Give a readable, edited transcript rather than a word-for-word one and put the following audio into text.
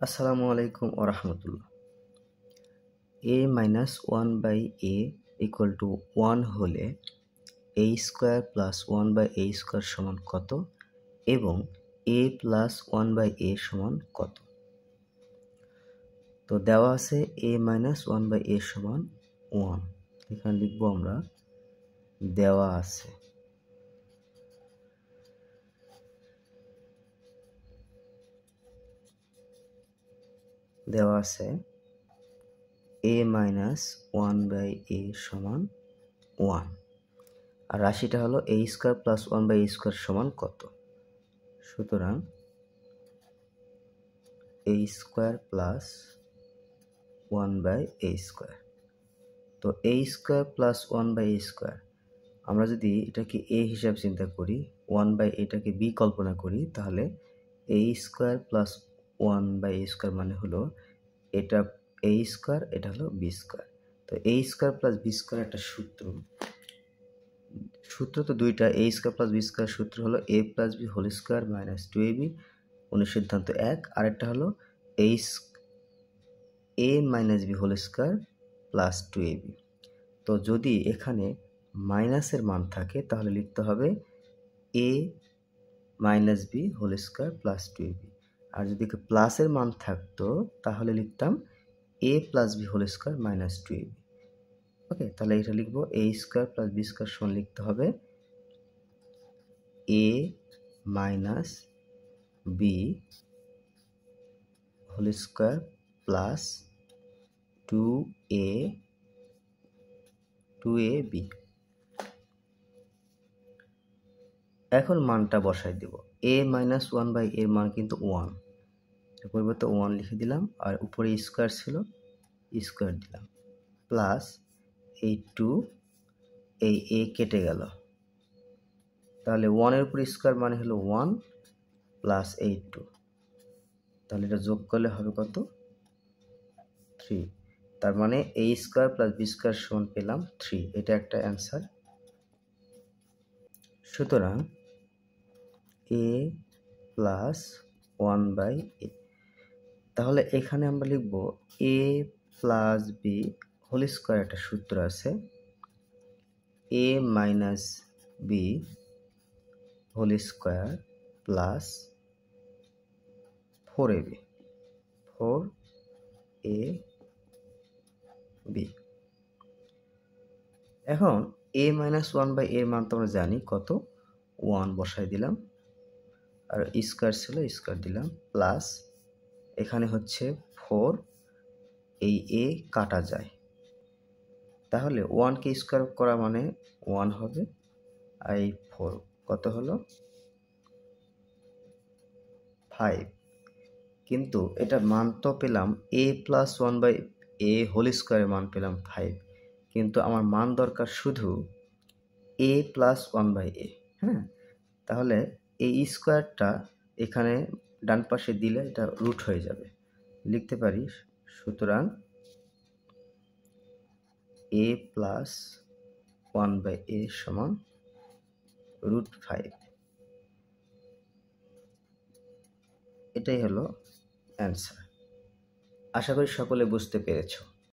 আসসালামু আলাইকুম ওরহমতুল্লাহ। a minus 1 by a equal to 1 হলে a square plus 1 by a square সমান কত এবং a প্লাস 1 by a সমান কত? তো দেওয়া আছে a minus 1 by a সমান 1। এখানে লিখব আমরা দেওয়া আছে a minus 1 by a সমান 1 আর রাশিটা হলো a square plus 1 by a square সমান কত। সুতরাং a square plus 1 by a square. তো a square plus 1 by a square, আমরা যদি এটাকে a হিসাবে চিন্তা করি, 1 by এটাকে b কল্পনা করি, তাহলে a square plus 1 by a square মানে হলো এটা a স্কোয়ার, এটা হলো b স্কোয়ার। তো a square plus b square একটা সূত্র তো দুইটা, a square plus b square সূত্র হলো a plus b whole square minus 2ab অনুসিদ্ধান্ত 1, আরেকটা হলো a minus b whole square plus 2ab। তো যদি এখানে মাইনাসের মান থাকে তাহলে লিখতে হবে a minus b whole square plus 2ab, আর যদি প্লাসের মান থাকতো তাহলে লিখতাম a plus b whole square minus 2ab। Okay, তাহলে এটা লিখবো a square plus b square সমান লিখতে হবে a minus b whole square plus 2ab। এখন মানটা বসাই দেব। a মাইনাস 1 বাই এর মান কিন্তু 1, এর পরিবর্তে 1 লিখে দিলাম, আর উপরে স্কোয়ার ছিল স্কোয়ার দিলাম, প্লাস এই 2, এই a কেটে গেল, তাহলে 1 এর উপর স্কোয়ার মানে হলো 1 প্লাস এই 2, তাহলে এটা যোগ করলে হবে কত? 3। তার মানে a square plus b square সমান পেলাম 3। এটা একটা অ্যান্সার। সুতরাং a প্লাস 1 বাই a, তাহলে এখানে আমরা লিখব a plus b whole square, একটা সূত্র আছে a minus b whole square plus 4ab। এখন a মাইনাস 1 বাই এর মান তো আমরা জানি কত, 1 বসাই দিলাম, আর স্কোয়ার ছিল স্কোয়ার দিলাম, প্লাস এখানে হচ্ছে 4, এই a কাটা যায়, তাহলে 1কে স্কোয়ার করা মানে 1 হবে, আর এই 4 কত হলো 5। কিন্তু এটা মান তো পেলাম a plus 1 by a whole স্কোয়ারের মান পেলাম 5, কিন্তু আমার মান দরকার শুধু a প্লাস 1 বাই a। হ্যাঁ, তাহলে এই স্কোয়ারটা এখানে ডান পাশে দিলে এটা রুট হয়ে যাবে, লিখতে পারি সুতরাং a প্লাস 1 বাই a সমান √5। এটাই হলো অ্যান্সার। আশা করি সকলে বুঝতে পেরেছো।